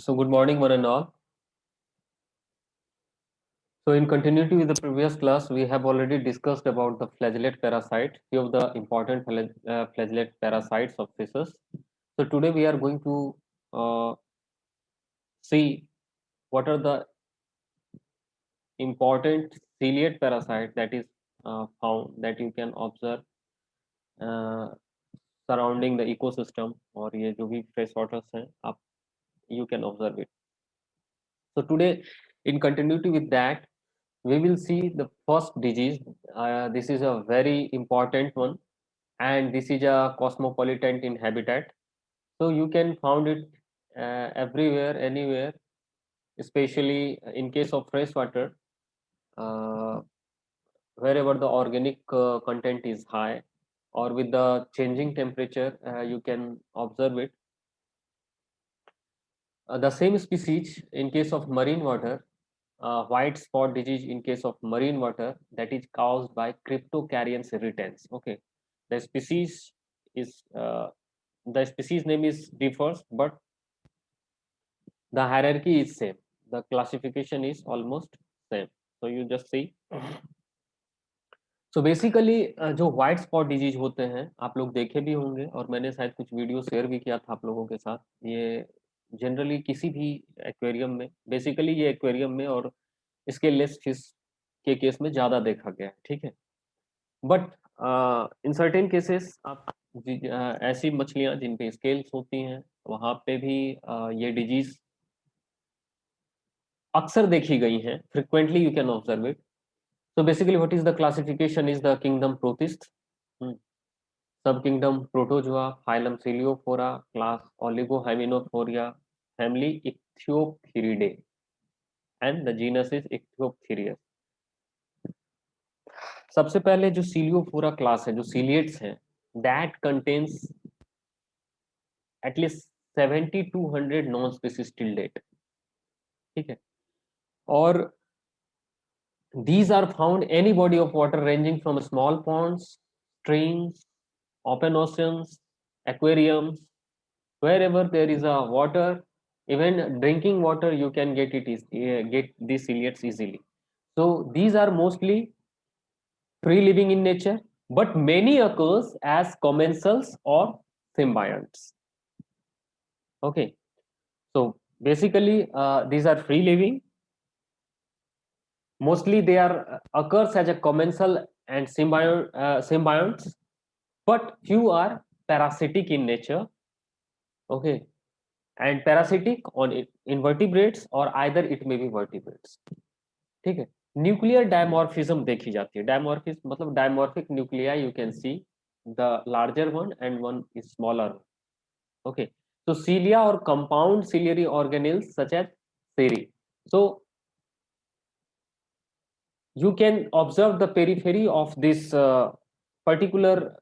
So good morning, one and all. So in continuity with the previous class, we have already discussed about the flagellate parasite, few of the important flagellate parasites of fishes. So today we are going to see what are the important ciliate parasite that is found that you can observe uh, surrounding the ecosystem और ये जो भी fresh waters हैं आप you can observe it. So today in continuity with that we will see the first disease. This is a very important one, and this is a cosmopolitan in habitat. So you can find it everywhere, anywhere, especially in case of fresh water, uh, wherever the organic content is high, or with the changing temperature, you can observe it. The same species in case of marine water, white spot disease in case of marine water, that is caused by Cryptocardians irritans. Okay, the species is the species name is differs, but the hierarchy is same. The classification is almost same. So you just see. So basically जो white spot disease होते हैं आप लोग देखे भी होंगे और मैंने शायद कुछ वीडियो शेयर भी किया था आप लोगों के साथ. ये जनरली किसी भी एक्वेरियम में, बेसिकली ये एक्वेरियम में और इसके लेस फिश के केस में ज्यादा देखा गया है. ठीक है, बट इन सर्टेन केसेस आप ऐसी मछलियां जिन पे स्केल्स होती हैं वहां पे भी ये डिजीज अक्सर देखी गई हैं. Frequently you can observe it. So basically, what is the classification is the kingdom Protists, subkingdom Protozoa, phylum Celiophora, class Oligohymenophora, family Ichthyopteridae, and the genus is Ichthyopterius. सबसे पहले जो सीलियोफोरा क्लास है, जो सीलिएट्स हैं, that contains at least 70-100 known species till date. ठीक है, और these are found any body of water ranging from small ponds, streams, open oceans, aquariums, wherever there is a water, even drinking water you can get it is get these ciliates easily. So these are mostly free living in nature, but many occurs as commensals or symbionts. Okay, so basically these are free living. Mostly they are occurs as a commensal and symbionts, but few are parasitic in nature. Okay, and parasitic on invertebrates or either it may be vertebrates. ठीक है, nuclear dimorphism देखी जाती है. Dimorphism मतलब dimorphic nuclei you can see the larger one and one is smaller. Okay, so cilia or compound ciliary organelles such as seri. So you can observe the periphery of this particular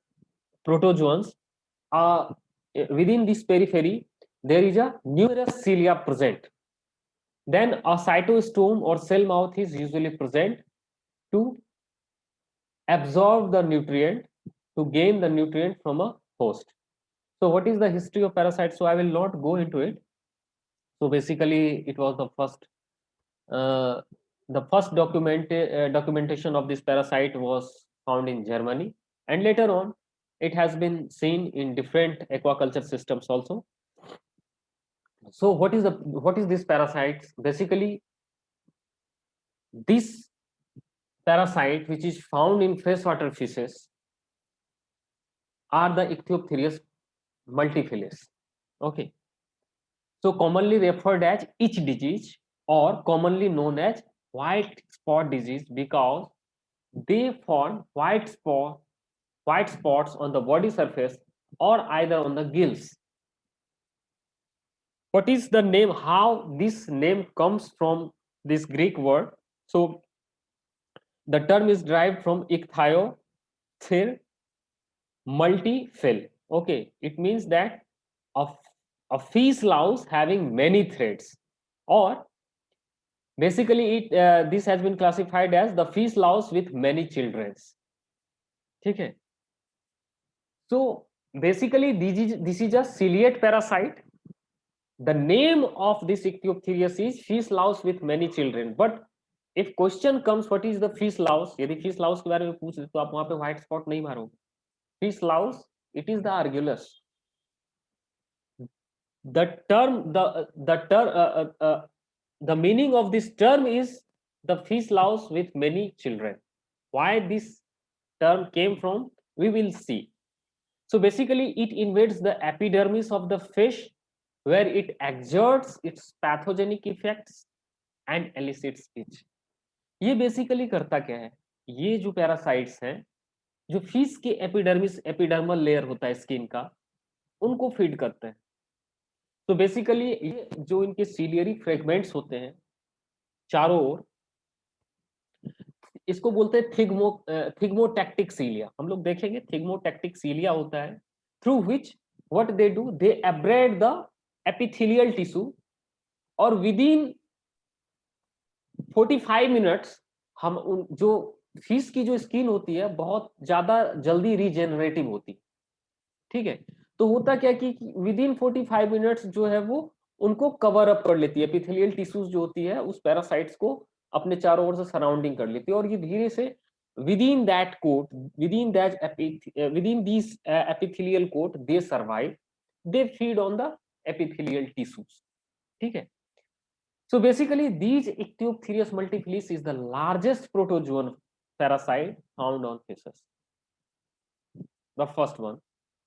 protozoans. Within this periphery there is a numerous cilia present. Then a cytostome or cell mouth is usually present to absorb the nutrient, to gain the nutrient from a host. So what is the history of parasites? So I will not go into it. So basically it was uh, the first documentation of this parasite was found in Germany, and later on it has been seen in different aquaculture systems also. So what is this parasites? Basically this parasite which is found in freshwater fishes are the Ichthyopterius multifilus. Okay, so commonly referred as itch disease or commonly known as white spot disease because they form white spots on the body surface or either on the gills. What is the name? How this name comes from this Greek word? So the term is derived from ichthyo, multi-fill. Okay, it means that a, a fish louse having many threads, or basically it this has been classified as the fish louse with many children. ठीक है, so basically this is a ciliate parasite The name of this Ichthyopteris is fish louse with many children. But if question comes, what is the fish louse? यदि fish louse के बारे में पूछ तो आप वहां पे white spot नहीं मारोगे. Fish louse, it is the Argillus. The term, the meaning of this term is the fish louse with many children. Why this term came from, we will see. So basically, it invades the epidermis of the fish, where it exerts its pathogenic effects and elicits speech. ये basically करता क्या है? ये जो parasites हैं, जो fish के epidermis epidermal layer होता है स्किन का, उनको फीड करते हैं. तो बेसिकली ये जो इनके सीलियरी फ्रेगमेंट्स होते हैं चारों ओर, इसको बोलते हैं थिग्मोटैक्टिक सीलिया. हम लोग देखेंगे थिग्मोटैक्टिक सीलिया होता है, through which what they do, they abrade the epithelial tissue, और विदिन 45 मिनट्स हम उन जो फिश की जो स्किन होती है बहुत ज्यादा जल्दी रीजेनरेटिव होती है. ठीक है, तो होता क्या कि विदिन 45 मिनट्स जो है वो उनको कवर अप कर लेती है. एपिथेलियल टिश्यूज जो होती है उस पैरासाइट्स को अपने चारों ओर से सराउंडिंग कर लेती है, और ये धीरे से within that coat, within this epithelial coat they survive, they feed on the epithelial tissues. ठीक है. So basically, these Ichthyopteris multifilus is the largest protozoan parasite found on fishes. The first one,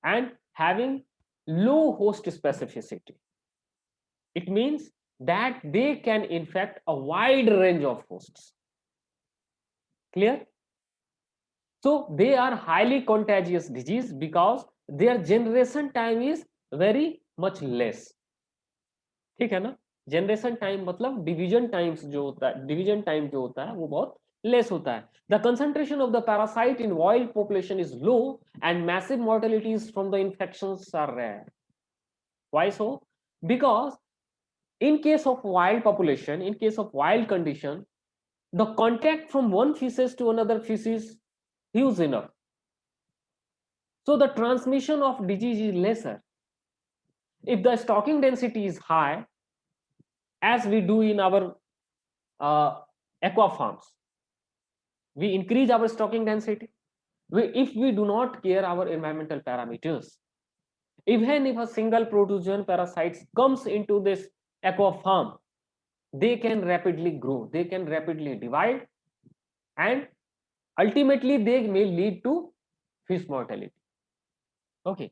and having low host specificity. It means that they can infect a wide range of hosts. Clear? So they are highly contagious disease because their generation time is very much less. ठीक है ना? Generation time मतलब division times जो होता है, division time जो होता है वो बहुत लेस होता है. The concentration of the parasite in wild population is low and massive mortalities from the infections are rare. Why so? Because in case of wild population, in case of wild condition, the contact from one feces to another feces is huge enough, so the transmission of disease is lesser. If the stocking density is high, as we do in our aqua farms, we increase our stocking density. If we do not care our environmental parameters, even if a single protozoan parasite comes into this aqua farm, they can rapidly grow, they can rapidly divide, and ultimately they may lead to fish mortality. Okay,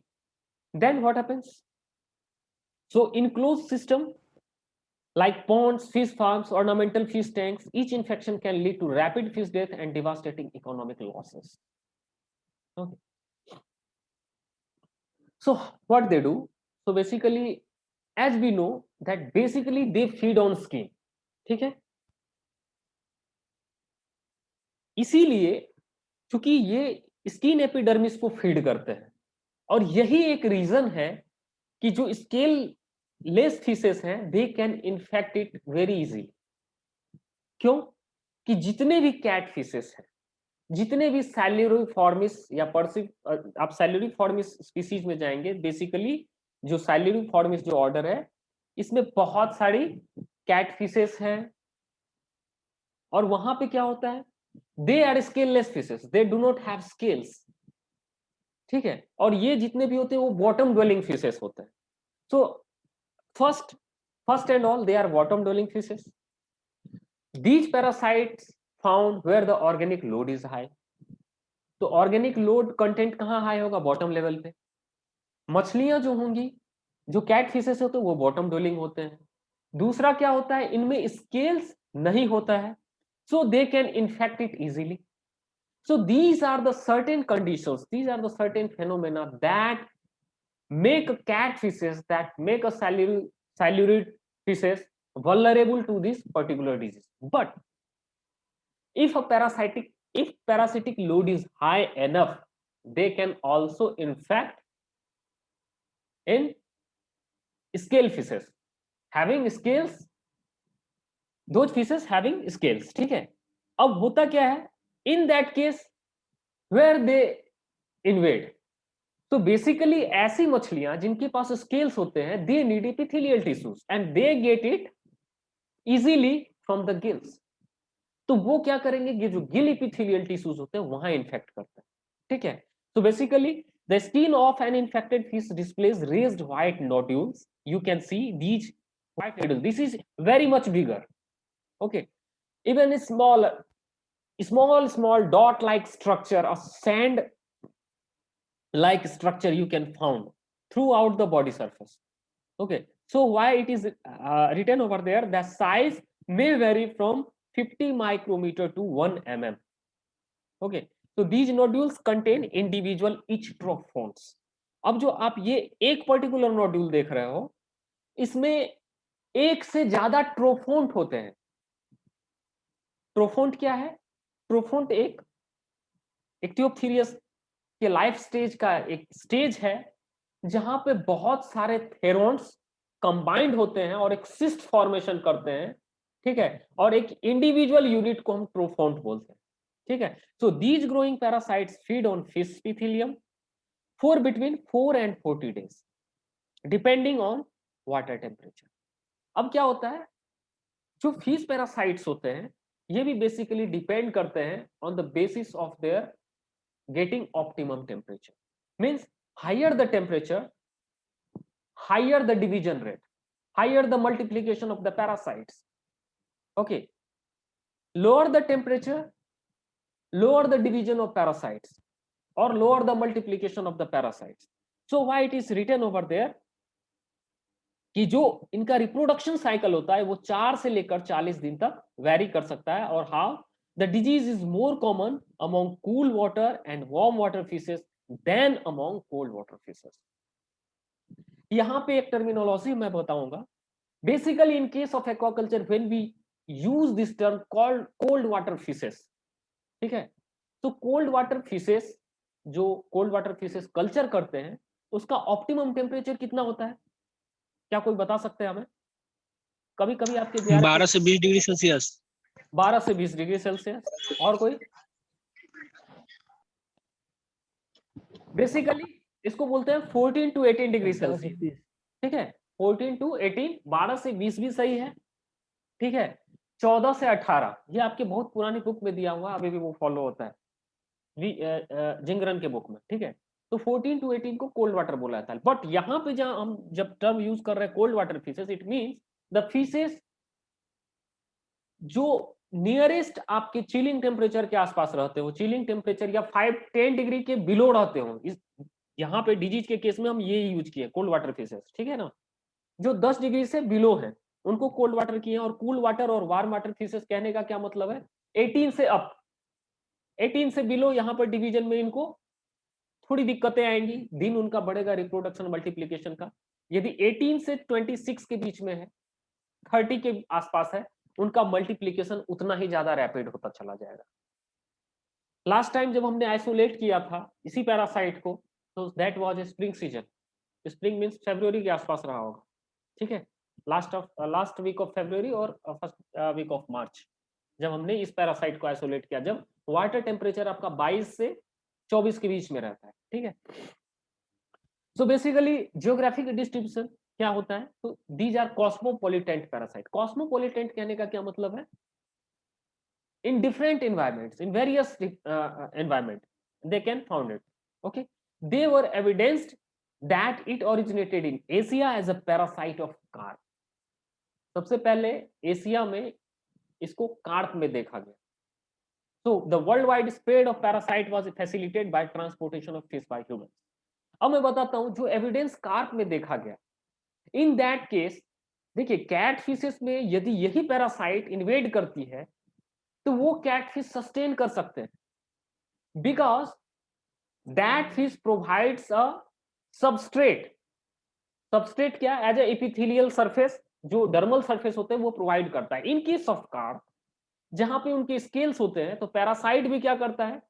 then what happens? So in closed system like ponds, fish farms, ornamental fish tanks, each infection can lead to rapid fish death and devastating economic losses. Okay. So what they do? So basically, as we know that basically they feed on skin. ठीक है, इसीलिए क्योंकि ये skin epidermis को feed करते हैं, और यही एक रीजन है कि जो स्केल लेस फिशेस हैं they can infect it very easily. क्यों? कि जितने भी कैट फिशेस हैं, जितने भी सैल्यूरिफॉर्मिस या आप सैल्यूरिफॉर्मिस स्पीसीज में जाएंगे, बेसिकली जो सैल्यूरिफॉर्मिस जो ऑर्डर है इसमें बहुत सारी कैट फिशेस हैं, और वहां पे क्या होता है, they are scaleless fishes, they do not have scales. ठीक है, और ये जितने भी होते हैं वो बॉटम ड्वेलिंग फिशेस होते हैं. So first and all they are bottom dwelling fishes. These parasites found where the organic load is high. तो ऑर्गेनिक लोड कंटेंट कहाँ हाई होगा? बॉटम लेवल पे. मछलियां जो होंगी, जो कैट फिशेस होते हैं वो बॉटम ड्वेलिंग होते हैं. दूसरा क्या होता है, इनमें स्केल्स नहीं होता है, so they can infect it easily. So these are the certain conditions, these are the certain phenomena that make a cat fishes, that make a salivary fishes vulnerable to this particular disease. But if parasitic load is high enough, they can also infect in scale fishes having scales, those fishes having scales. ठीक है, अब होता क्या है, in that case where they invade, तो basically ऐसी मछलियां जिनके पास स्केल्स होते हैं, they need epithelial tissues and they get it easily from the gills. तो वो क्या करेंगे, ये जो गिल एपिथेलियल टिश्यूज होते हैं वहां इन्फेक्ट करते हैं, ठीक है। तो basically the skin of an infected fish displays raised white nodules, you can see these white nodules, this is very much bigger, okay, even a small dot like structure, a sand like structure you can found throughout the body surface, okay. So why it is written over there, the size may vary from 50 micrometer to 1 mm, okay. So these nodules contain individual each trophones। अब जो आप ये एक particular nodule देख रहे हो, इसमें एक से ज्यादा ट्रोफोन्ट होते हैं। ट्रोफोन्ट क्या है? ट्रोफोन्ट एक इक्टियोप्थीरियस के लाइफ स्टेज का एक स्टेज है जहां पे बहुत सारे थेरोन्स कंबाइंड होते हैं और एक सिस्ट फॉर्मेशन करते हैं, ठीक है, और एक इंडिविजुअल यूनिट को हम ट्रोफोन्ट बोलते हैं, ठीक है। So these growing parasites feed on fish epithelium for between 4 and 40 days depending on water temperature. अब क्या होता है, जो फिश पैरासाइट्स होते हैं ये भी बेसिकली डिपेंड करते हैं on the basis of their getting optimum temperature, means higher the temperature, higher the division rate, higher the multiplication of the parasites, okay. Lower the temperature, lower the division of parasites or lower the multiplication of the parasites। so why it is written over there कि जो इनका reproduction cycle होता है वो 4 से लेकर 40 दिन तक वेरी कर सकता है, और how the disease is more common among cool water and warm water fishes than among cold water fishes. यहां पे एक टर्मिनोलॉजी मैं बताऊंगा। Basically in case of aquaculture when we use this term called cold water fishes, ठीक है, तो cold water fishes जो cold water fishes culture करते हैं उसका ऑप्टिमम टेम्परेचर कितना होता है, क्या कोई बता सकते हैं हमें? कभी कभी आपके जेआरएफ 12 से 20 डिग्री सेल्सियस। 12 से 20 डिग्री सेल्सियस। और कोई? बेसिकली इसको बोलते हैं 14 to 18 डिग्री सेल्सियस, ठीक है। 14 to 18, 12 से 20 भी सही है, ठीक है। 14 से 18 ये आपके बहुत पुरानी बुक में दिया हुआ, अभी भी वो फॉलो होता है, जिंगरन के बुक में, ठीक है। तो 14 to 18 को कोल्ड वाटर बोला जाता है, बट यहाँ पे जहां हम जब टर्म यूज कर रहे हैं cold water fishes, it means the fishes जो नियरेस्ट आपके चिलिंग टेम्परेचर के आसपास रहते हो, चिलिंग टेम्परेचर या 5-10 डिग्री के बिलो रहते हो, इस यहाँ पे डिजीज के केस में हम ये यूज किए कोल्ड वाटर फिशेस, ठीक है ना। जो 10 डिग्री से बिलो है उनको कोल्ड वाटर किए, और कूल वाटर और वार्म वाटर फिशेस कहने का क्या मतलब है, 18 से अप, 18 से बिलो यहाँ पर डिवीजन में इनको थोड़ी दिक्कतें आएंगी, दिन उनका बढ़ेगा रिप्रोडक्शन मल्टीप्लीकेशन का। यदि 18 से 26 के बीच में है, 30 के आसपास है, उनका मल्टीप्लीकेशन उतना ही ज्यादा रैपिड होता चला जाएगा। लास्ट टाइम जब हमने आइसोलेट किया था इसी पैरासाइट को, तो that was a spring season, spring means फरवरी के आसपास रहा होगा, ठीक है, लास्ट वीक ऑफ फरवरी और फर्स्ट वीक ऑफ मार्च, जब हमने इस पैरासाइट को आइसोलेट किया, जब वाटर टेम्परेचर आपका 22 से 24 के बीच में रहता है, ठीक है। सो बेसिकली जियोग्राफिक डिस्ट्रीब्यूशन क्या होता है, तो दीज आर कॉस्मोपोलिटेंट पैरासाइट। कॉस्मोपोलिटेंट कहने का क्या मतलब है, in different environments, in various environment they can found it, okay. They were evidenced that it originated in Asia as a parasite of carp। सबसे पहले एशिया में इसको कार्प में देखा गया। so the worldwide spread of parasite was facilitated by transportation of fish by humans। अब मैं बताता हूं जो एविडेंस कार्प में देखा गया, इन दैट केस देखिए कैट फिशेस में यदि यही पैरासाइट इन्वेड करती है तो वो कैटफिश सस्टेन कर सकते हैं, because that fish provides a substrate. Substrate क्या, एज ए एपिथेलियल सरफेस, जो डर्मल सरफेस होते हैं वो प्रोवाइड करता है। इन केस ऑफ कार्प जहां पे उनके स्केल्स होते हैं तो पैरासाइट भी क्या करता है,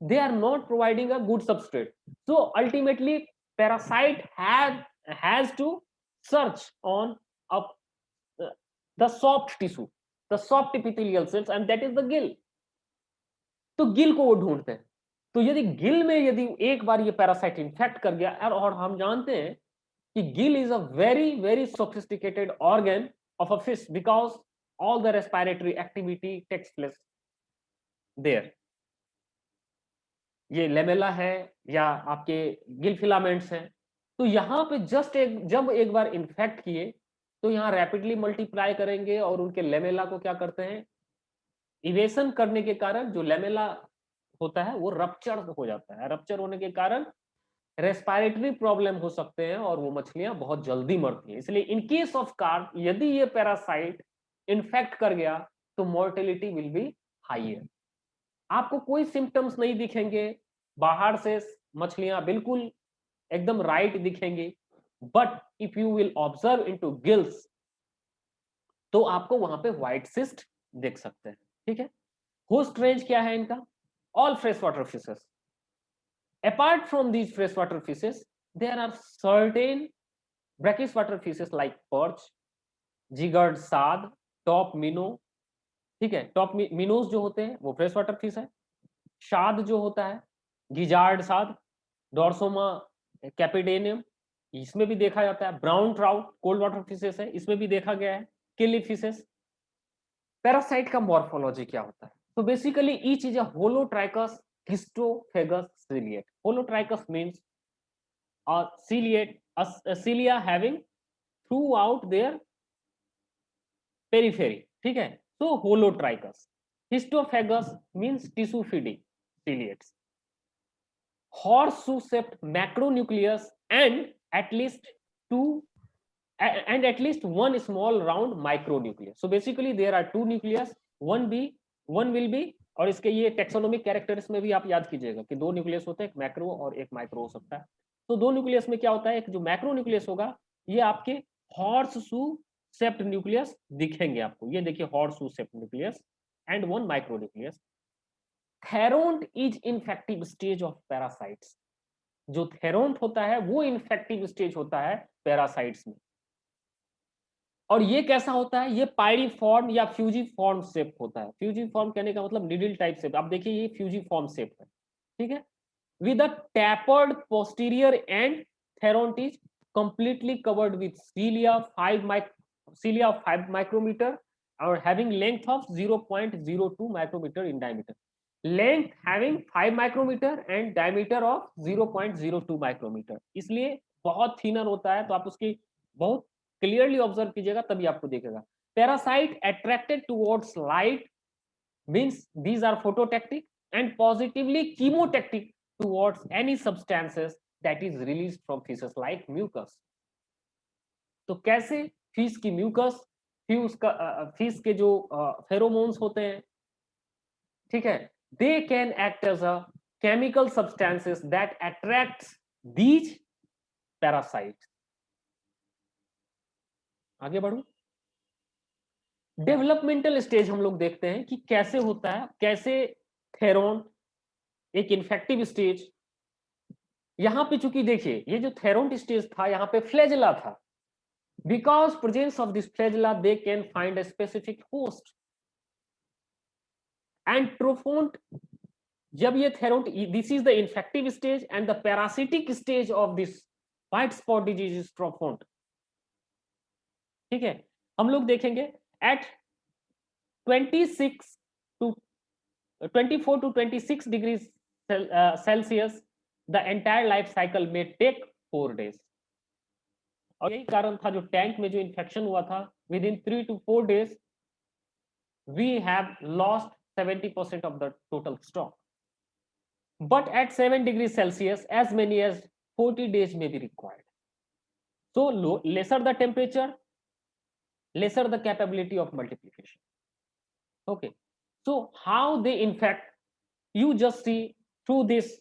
they are not providing a good substrate, so ultimately parasite has to search on up the soft tissue, the soft epithelial cells, and that is the gill। तो गिल को वो ढूंढते हैं, तो यदि गिल में यदि एक बार ये पैरासाइट इन्फेक्ट कर गया, और हम जानते हैं कि gill is a very very sophisticated organ of a fish because all the respiratory activity takes place there. ये लेमेला है या आपके गिल फिलामेंट्स हैं, तो यहाँ पे जस्ट जब एक बार इन्फेक्ट किए तो यहाँ रैपिडली मल्टीप्लाई करेंगे और उनके लेमेला को क्या करते हैं, इवेशन करने के कारण जो लेमेला होता है वो रप्चर हो जाता है। रप्चर होने के कारण रेस्पिरेटरी प्रॉब्लम हो सकते हैं और वो मछलियां बहुत जल्दी मरती हैं। इसलिए इन केस ऑफ कार्प यदि ये पैरासाइट इन्फेक्ट कर गया तो मोर्टेलिटी विल बी हाइयर। आपको कोई सिम्टम्स नहीं दिखेंगे, बाहर से मछलियां बिल्कुल एकदम राइट दिखेंगी, but if you will observe into gills तो आपको वहां पे व्हाइट सिस्ट देख सकते हैं। ठीक है, होस्ट रेंज क्या है इनका, all fresh water fishes. Apart from these freshwater fishes, there are certain brackish water fishes like perch, जिगर्ड Saad, top मिनो। ठीक है, टॉप मिनोज जो होते हैं वो फ्रेश वाटर फिश है। शाद जो होता है, गिजार्ड साद, डॉर्सोमा कैपिडेनियम, इसमें भी देखा जाता है। Brown trout cold water fishes है, इसमें भी देखा गया है। किली फिशेस। पैरासाइट का मॉर्फोलॉजी क्या होता है, तो basically each is a holotrichous histophagous ciliate. Holotrichous means cilia having throughout their periphery। ठीक है, so holotrichus। histophagus means tissue feeding ciliates। horseshoe shaped macronucleus and at least one small round micronucleus। so basically there are two nucleus, one will be, और इसके ये taxonomic characters में भी आप याद कीजिएगा कि दो न्यूक्लियस होते हैं, एक मैक्रो और एक माइक्रो हो सकता है। तो दो न्यूक्लियस में क्या होता है, एक जो मैक्रो न्यूक्लियस होगा ये आपके हॉर्सशू शेप्ड न्यूक्लियस दिखेंगे आपको, ये देखिए horseshoe shaped nucleus and one micro nucleus. Theront is infective stage of parasites. जो थेरोन्ट होता है वो इन्फेक्टिव स्टेज होता है पैरासाइट्स में। और ये कैसा होता है, ये पायरीफॉर्म या फ्यूजीफॉर्म शेप होता है। फ्यूजीफॉर्म कहने का मतलब निडल टाइप शेप। आप देखिए ये फ्यूजीफॉर्म शेप है। ठीक है, with a tapered posterior end, theron is completely covered with cilia 5 micrometer or having length of 0.02 micrometer in diameter। length having 5 micrometer and diameter of 0.02 micrometer, इसलिए बहुत thinner होता है। तो आप उसकी बहुत क्लियरली ऑब्जर्व कीजिएगा तभी आपको दिखेगा। Parasite attracted towards light means these are phototactic and positively chemotactic towards any substances that is released from fishes like mucus। तो कैसे फिश की म्यूकस, फिश के जो फेरोमोन्स होते हैं, ठीक है, they can act as a chemical substances that attracts these parasites. आगे बढ़ू, डेवलपमेंटल स्टेज हम लोग देखते हैं कि कैसे होता है, कैसे थेरोन एक इन्फेक्टिव स्टेज। यहां पे चूंकि देखिए ये जो थेरोन्ट स्टेज था यहाँ पे फ्लैजेला था, because presence of this flagella they can find a specific host and trophont. जब ये theront, this is the infective stage and the parasitic stage of this white spot disease is trophont. ठीक है, हम लोग देखेंगे at 26 to 24 to 26 degrees Celsius the entire life cycle may take 4 days। और यही कारण था जो टैंक में जो इन्फेक्शन हुआ था, with in 3 to 4 days we have lost 70% of the total stock, but at 7 degrees Celsius as many as 40 days may be required। so lesser the temperature, lesser the capability of multiplication। okay, so how they infect, you just see through this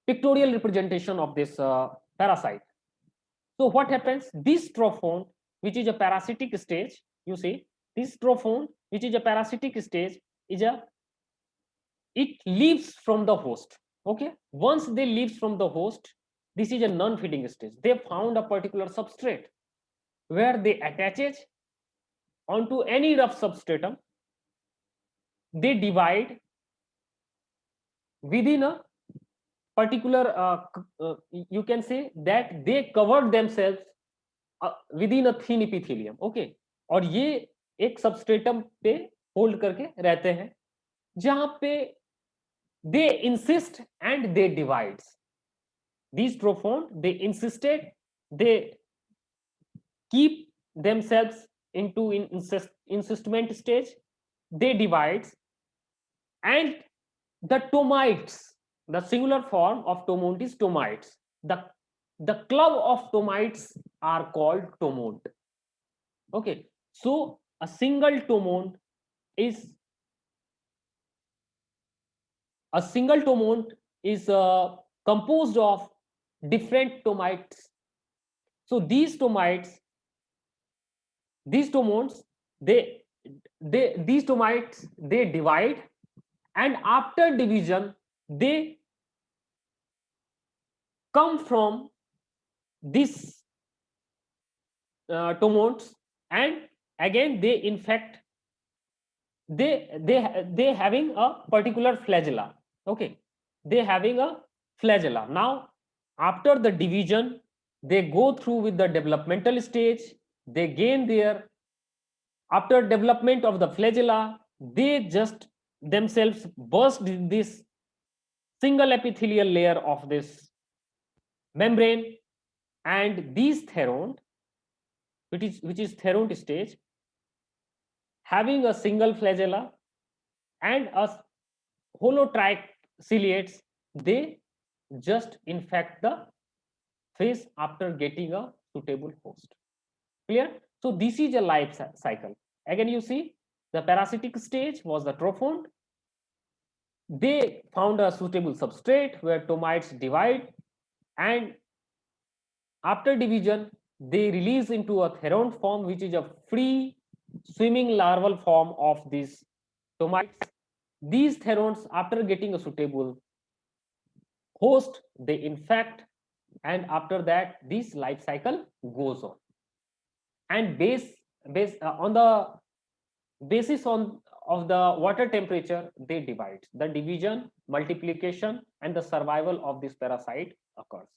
pictorial representation of this parasite। so what happens, this trophon which is a parasitic stage, you see this trophon which is a parasitic stage is a, it leaves from the host। okay, once they leaves from the host, this is a non-feeding stage, they found a particular substrate where they attaches onto any rough substratum, they divide within a particular you can say that they covered themselves within a thin epithelium. Okay, और ये एक substratum पे hold करके रहते हैं जहां पे they insist and they divides. These trophon, they insisted, they keep themselves into insistment stage, they divides, and the tomites, the singular form of tomont is tomites. The club of tomites are called tomont. Okay, so a single tomont is composed of different tomites. So these tomites, these tomonts, these tomites, they divide, and after division they come from this tomonts, and again they infect, they having a particular flagella. Okay, they having a flagella. Now after the division they go through with the developmental stage, they gain their, after development of the flagella they just themselves burst this single epithelial layer of this membrane, and these theron, which is theron stage, having a single flagella and a holotriac ciliates, they just infect the face after getting a suitable host. Clear? So this is a life cycle. Again, you see the parasitic stage was the trophon. They found a suitable substrate where tomites divide, and after division they release into a theron form, which is a free swimming larval form of these tomites. These therons, after getting a suitable host, they infect, and after that this life cycle goes on, and on the basis on of the water temperature they divide. The division, multiplication and the survival of this parasite occurs.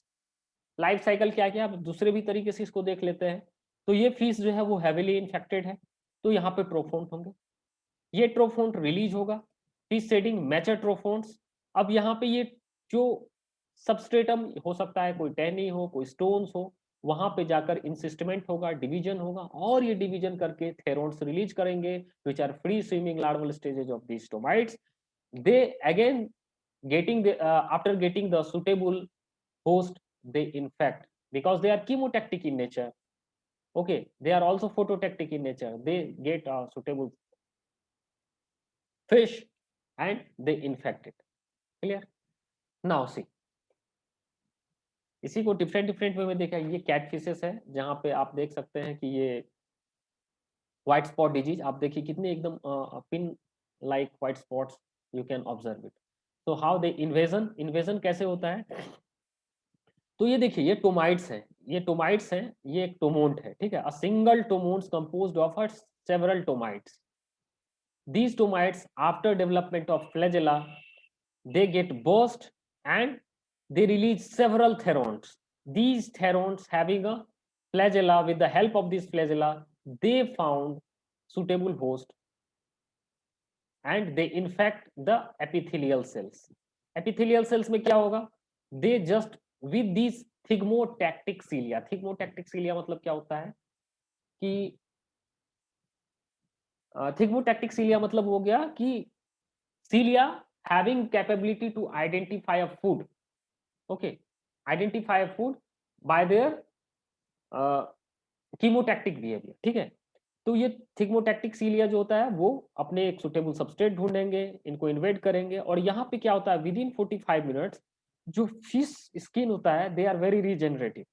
Life cycle क्या क्या, आप दूसरे भी तरीके से इसको देख लेते हैं. तो ये फिश जो है वो हैवीली इन्फेक्टेड है, तो यहाँ पे ट्रोफोन्ट होंगे, ये ट्रोफोन्ट रिलीज होगा, फिश शेडिंग मैचर ट्रोफोन्ट्स. अब यहाँ पे ये जो सबस्ट्रेटम हो सकता है, कोई टहनी हो, कोई स्टोन्स हो, वहां पे जाकर इंसिस्टमेंट होगा, डिवीजन होगा, और ये डिवीजन करके थेरोन्स रिलीज करेंगे, which are free swimming larval stages of these tomites. They again getting the after getting the suitable host, they infect, because they are chemotactic in nature. Okay, they are also phototactic in nature. They get a suitable fish and they infect it. Clear? Now see, इसी को different way में देखा. ये cat fishes है जहां पे आप देख सकते हैं कि ये व्हाइट स्पॉट डिजीज, आप देखिए कितने एकदम pin like white spots, you can observe it. तो हाउ दे इन्वेजन कैसे होता है, तो ये देखिए ये टोमाइट्स हैं, ये टोमाइट्स हैं, ये एक टोमोन्ट है, ठीक है. A single tomonts composed of several tomites. These tomites, after development of flagella, they get burst and they release several therons. These therons having a flagella, with the help of these flagella, they found suitable host and they infect the epithelial cells. Epithelial cells में क्या होगा, they just with these thigmotactic cilia. Thigmotactic cilia मतलब क्या होता है कि थिग्मोटैक्टिक सीलिया मतलब हो गया कि cilia having capability to identify a food. Okay, identify a food by their chemotactic behaviour. ठीक है, तो ये थिग्मोटैक्टिक सीलिया जो होता है वो अपने एक सुटेबल सबस्ट्रेट ढूंढेंगे, इनको इन्वेड करेंगे, और यहाँ पे क्या होता है, विद इन 45 मिनट्स जो फिश स्किन होता है, they are very regenerative.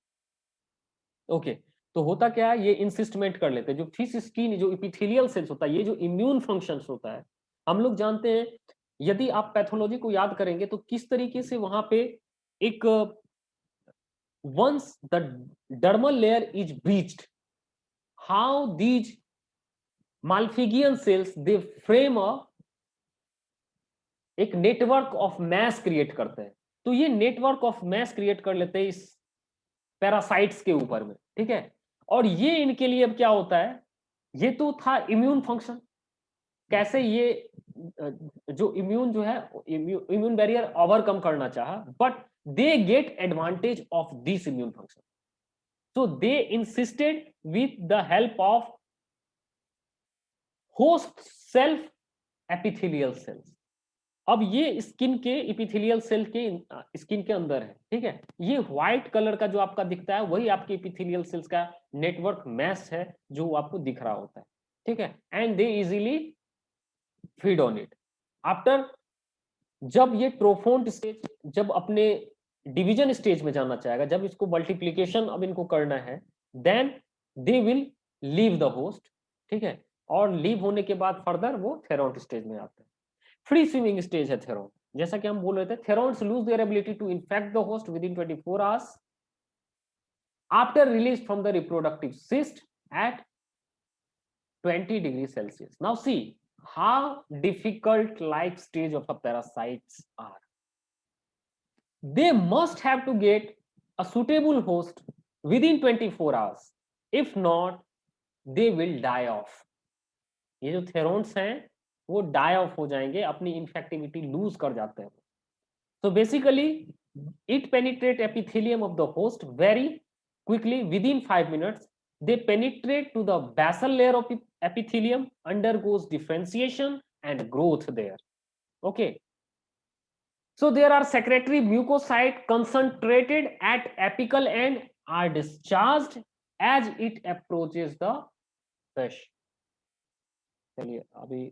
Okay, तो होता क्या है, ये इंसिस्टमेंट कर लेते हैं. जो फिश स्किन, जो इपिथेलियल सेल्स होता है, ये जो इम्यून फंक्शंस होता है, हम लोग जानते हैं, यदि आप पैथोलॉजी को याद करेंगे तो किस तरीके से वहां पे एक once the dermal layer is breached, how these Malpighian cells they frame a एक नेटवर्क ऑफ मैस क्रिएट करते हैं। तो ये नेटवर्क ऑफ मैस क्रिएट कर लेते हैं इस पैरासाइट्स के ऊपर में, ठीक है। और ये इनके लिए अब क्या होता है, ये तो था इम्यून फंक्शन, कैसे ये जो इम्यून जो है इम्यून बैरियर ओवरकम करना चाहा, but they get advantage of this immune function, so they insisted with the help of host self epithelial cells. अब ये स्किन के एपिथेलियल सेल के स्किन के अंदर है, ठीक है। ये व्हाइट कलर का जो आपका दिखता है वही आपके एपिथेलियल सेल्स का नेटवर्क मैस है जो आपको दिख रहा होता है, ठीक है। And they easily feed on it. After, जब ये प्रोफोन्ड स्टेज, जब अपने डिवीजन स्टेज में जाना चाहेगा, जब इसको मल्टीप्लीकेशन अब इनको करना है, then they will leave the host, ठीक है। और लीव होने के बाद फर्दर वो थेरोन्ट स्टेज में आते हैं। फ्री स्विमिंग स्टेज है थेरोन, जैसा कि हम बोल रहे थे, theronts lose their ability to infect the host within 24 hours after release from the reproductive cyst at 20 degrees Celsius. Now see how difficult life stage of a parasites are. They must have to get a suitable host within 24 hours. If not, they will die off. ये जो थेरोन्स हैं वो die of हो जाएंगे, अपनी infectivity loose कर जाते हैं। So basically, it penetrate epithelium of the host very quickly within 5 minutes. They penetrate to the basal layer of epithelium, undergoes differentiation and growth there. Okay. So there are secretory mucocytes concentrated at apical end are discharged as it approaches the fish. चलिए अभी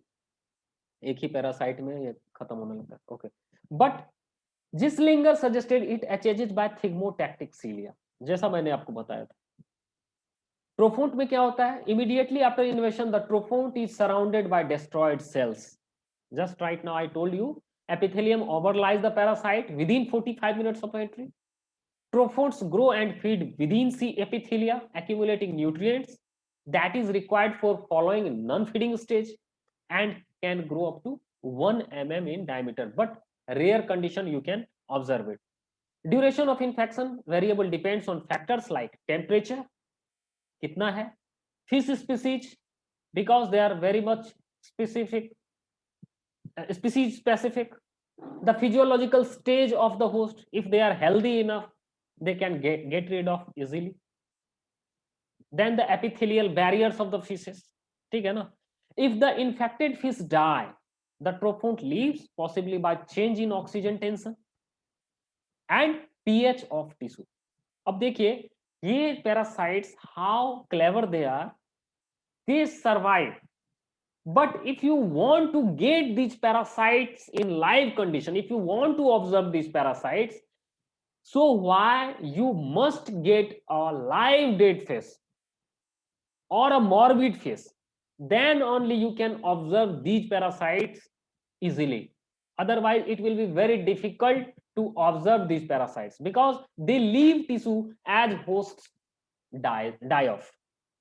एक ही parasite में ये खत्म होने लगता है। Okay, but Geislinger suggested it attaches by thigmotactic cilia, जैसा मैंने आपको बताया था। ट्रोफोन्ट में क्या होता है, immediately after invasion the trophont is surrounded by destroyed cells. Just right now I told you epithelium overlies the parasite within 45 minutes of entry. Trophones grow and feed within C epithelia, accumulating nutrients that is required for following non-feeding stage and can grow up to 1 mm in diameter, but rare condition you can observe it. Duration of infection variable depends on factors like temperature, kitna hai, fish species, because they are very much specific, species specific, the physiological stage of the host. If they are healthy enough, they can get rid of easily. Then the epithelial barriers of the fishes, ठीक है ना। If the infected fish die, the trophont leaves, possibly by change in oxygen tension and pH of tissue. अब देखिए ये parasites, how clever they are, they survive. But if you want to get these parasites in live condition, if you want to observe these parasites, so why you must get a live dead fish or a morbid fish, then only you can observe these parasites easily. Otherwise it will be very difficult to observe these parasites because they leave tissue as hosts die off.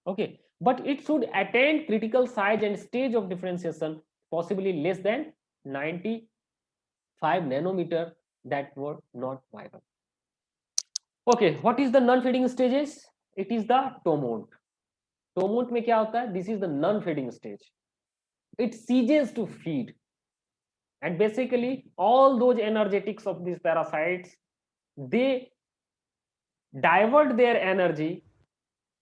Okay, but it should attain critical size and stage of differentiation possibly less than 95 nanometer, that were not viable. Okay, what is the non-feeding stages? It is the tomont. Tomont में क्या होता है? This is the non-feeding stage. It ceases to feed, and basically all those energetics of these parasites, they divert their energy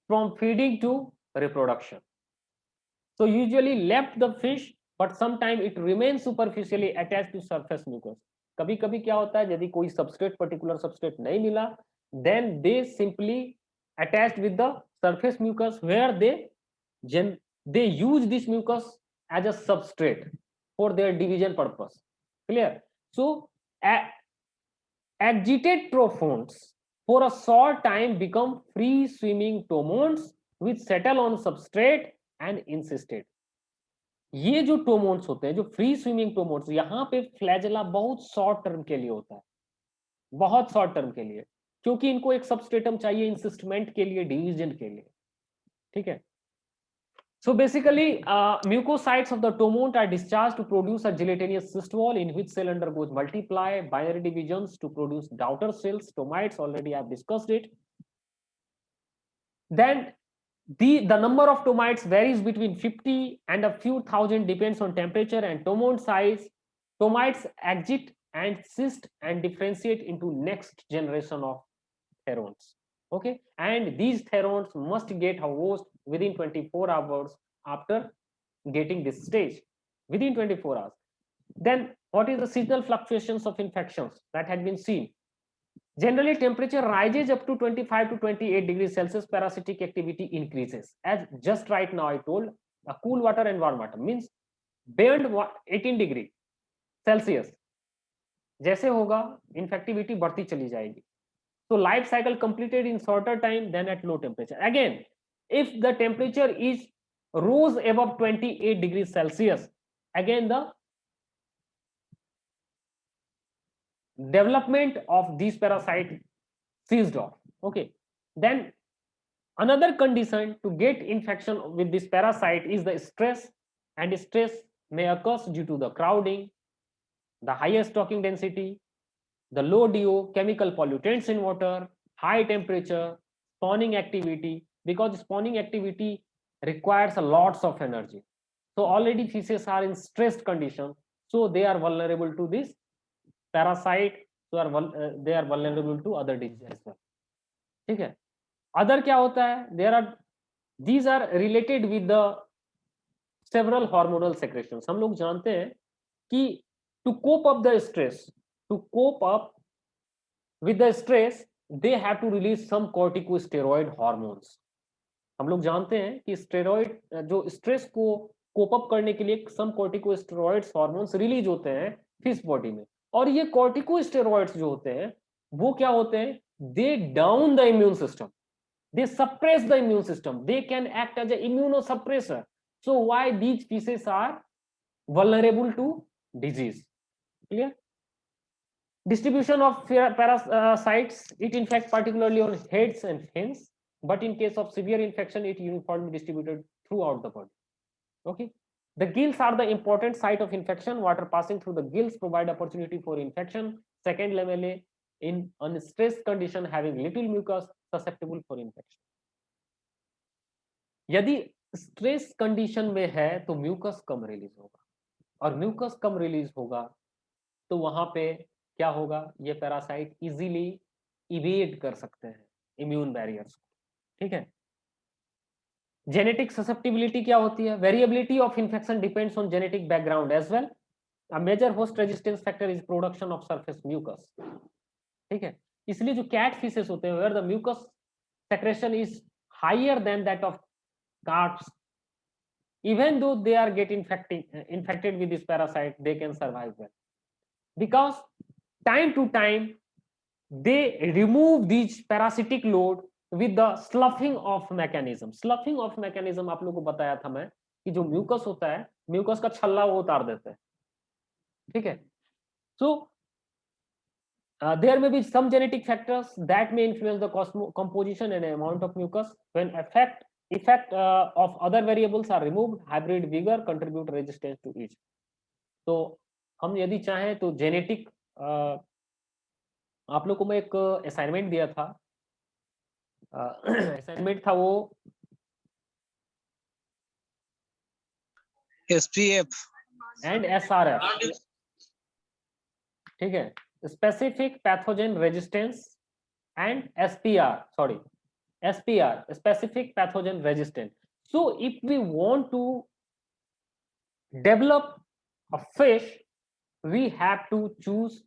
from feeding to reproduction. So usually left the fish, but sometimes it remains superficially attached to surface mucus. कभी कभी क्या होता है, यदि कोई substrate particular substrate नहीं मिला, then they simply attached with the surface mucus where they use this mucus as a substrate for their division purpose. Clear? So agitated trophonts for a short time become free swimming tomonts which settle on substrate and insisted. ये जो टोमोन्स होते हैं, जो free swimming टोमोन्स, यहाँ पे flagella बहुत short term के लिए होता है, बहुत शॉर्ट टर्म के लिए, क्योंकि इनको एक सबस्ट्रेटम चाहिए इंसिस्टमेंट के लिए, डिवीजन के लिए, ठीक है। So basically, mucocytes of the tomont are discharged to produce a gelatinous cyst wall in which cell undergoes multiply binary divisions to produce daughter cells. Tomites, already I have discussed it. Then the number of tomites varies between 50 and a few thousand, depends on temperature and tomont size. Tomites exit and cyst and differentiate into next generation of therons. Okay, and these therons must get housed within 24 hours after getting this stage, within 24 hours. Then what is the seasonal fluctuations of infections that had been seen? Generally, temperature rises up to 25 to 28 degrees Celsius, parasitic activity increases. As just right now I told, a cool water and warm water means beyond 18 degree Celsius जैसे होगा infectivity बढ़ती चली जाएगी. So life cycle completed in shorter time than at low temperature. Again, if the temperature is rose above 28 degrees Celsius, again the development of these parasite ceased off. Okay, then another condition to get infection with this parasite is the stress, and stress may occur due to the crowding, the higher stocking density, the low DO, chemical pollutants in water, high temperature, spawning activity, because spawning activity requires a lots of energy. So already fishes are in stressed condition, so they are vulnerable to this parasite, so they are vulnerable to other diseases as well. ठीक है. Other क्या होता है? These are related with the several hormonal secretions. हम लोग जानते हैं कि to cope up the stress, to cope up with the stress, they have to release some corticosteroid hormones. हम लोग जानते हैं कि स्टेरॉइड जो स्ट्रेस को कोप अप करने के लिए सम कॉर्टिकोस्टेरॉइड्स हार्मोन्स रिलीज होते हैं फिश बॉडी में, और ये कॉर्टिकोस्टेरॉइड्स जो होते हैं वो क्या होते हैं? They down the immune system, they suppress the immune system, they can act as an immunosuppressor. So why these fishes are vulnerable to disease? Clear? Distribution of parasites, it infects particularly on heads and fins, but in case of severe infection it uniformly distributed throughout the body. Okay, the gills are the important site of infection. Water passing through the gills provide opportunity for infection. Second lamellae in unstressed condition having little mucus susceptible for infection. यदि stress condition में है तो mucus कम release होगा, और mucus कम release होगा तो वहां पे क्या होगा? ये पैरासाइट इजीली इवेड कर सकते हैं इम्यून बैरियर्स को. ठीक है. जेनेटिक ससेप्टिबिलिटी क्या होती है? Variability of infection depends on genetic background as well. A major host resistance factor is production of surface mucus. ठीक है. इसलिए जो कैट फिशेस होते हैं where the mucus secretion is higher than that of carps, even though they are infected with this parasite, they can survive well, because time to time they remove these parasitic load with the sloughing of mechanism. Sloughing of mechanism आप लोगों को बताया था मैं कि जो mucus होता है, म्यूकस का छल्ला वो उतार देते हैं. ठीक है. So there may be some genetic factors that may influence the composition and amount of mucus. When effect of other variables are removed, hybrid vigor contribute resistance to each. तो हम यदि चाहें तो जेनेटिक, आप लोग को मैं एक असाइनमेंट दिया था, असाइनमेंट था वो SPF एंड SRF. ठीक है. Specific pathogen resistance and SPR, specific pathogen resistant. So if we want to develop a fish, we have to choose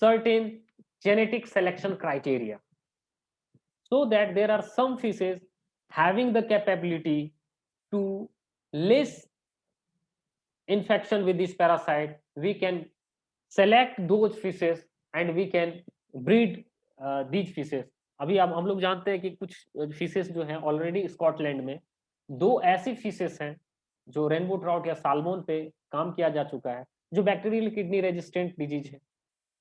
certain genetic selection criteria, so that there are some fishes having the capability to less infection with this parasite. We can select those fishes and we can breed these fishes. अभी हम लोग जानते हैं कि कुछ fishes जो हैं already Scotland में 2 ऐसी फिशेस हैं जो रेनबो ट्राउट या साल्मोन पे काम किया जा चुका है जो बैक्टीरियल किडनी रेजिस्टेंट डिजीज है.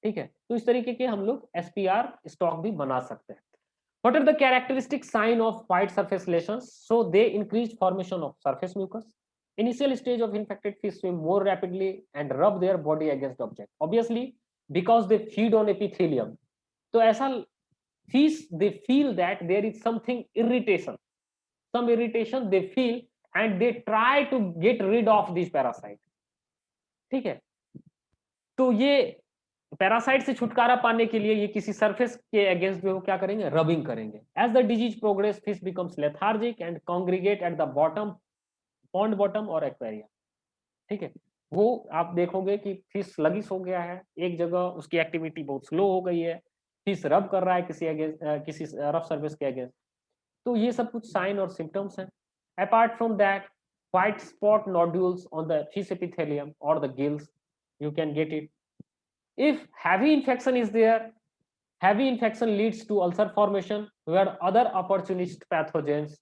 ठीक है. तो इस तरीके के हम लोग SPR स्टॉक भी बना सकते हैं. What are the characteristic sign of white surface lesions? So they increase formation of surface mucus. Initial stage of infected fish swim more rapidly and rub their body against object. Obviously, because they feed on epithelium. तो ऐसा fish they feel that there is something irritation, some irritation they feel and they try to get rid of this parasite. ठीक है, तो ये parasite से छुटकारा पाने के लिए ये किसी सरफेस के अगेंस्ट जो क्या करेंगे, रबिंग करेंगे. As the disease progress fish becomes lethargic and congregate at the bottom, pond bottom और एक्वेरियम. ठीक है, वो आप देखोगे कि फिश लगिस हो गया है एक जगह, उसकी एक्टिविटी बहुत स्लो हो गई है, फिश रब कर रहा है किसी अगेंस्ट, किसी रफ सर्फेस के अगेंस्ट. तो ये सब कुछ साइन और सिम्टम्स हैं. Apart from that, white spot nodules on the fish epithelium और the gills, you can get it. If heavy infection is there, heavy infection leads to ulcer formation where other opportunist pathogens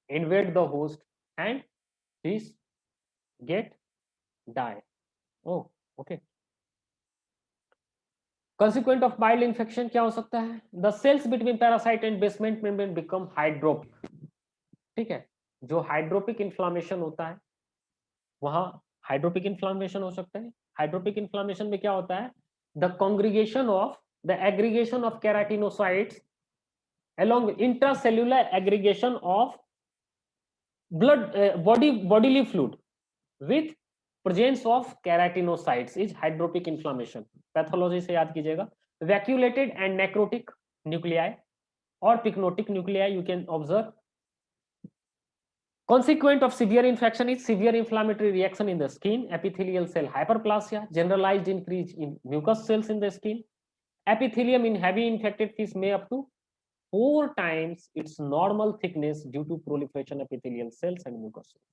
invade the host and fish get die. Oh, okay. Consequent of mild infection क्या हो सकता है? The cells between parasite and basement membrane become hydropic. ठीक है, जो hydropic inflammation होता है वहां हाइड्रोपिक इन्फ्लामेशन हो सकता है. हाइड्रोपिक इन्फ्लामेशन में क्या होता है? The congregation of the aggregation of keratinocytes along with intracellular aggregation of blood bodily fluid with presence of keratinocytes is hydropic inflammation. Pathology से याद कीजिएगा, vacuolated and necrotic nuclei or pycnotic nuclei you can observe. Consequent of severe infection is severe inflammatory reaction in the skin, epithelial cell hyperplasia, generalized increase in mucus cells in the skin. Epithelium in heavy infected fish may up to 4 times its normal thickness due to proliferation of epithelial cells and mucus cells.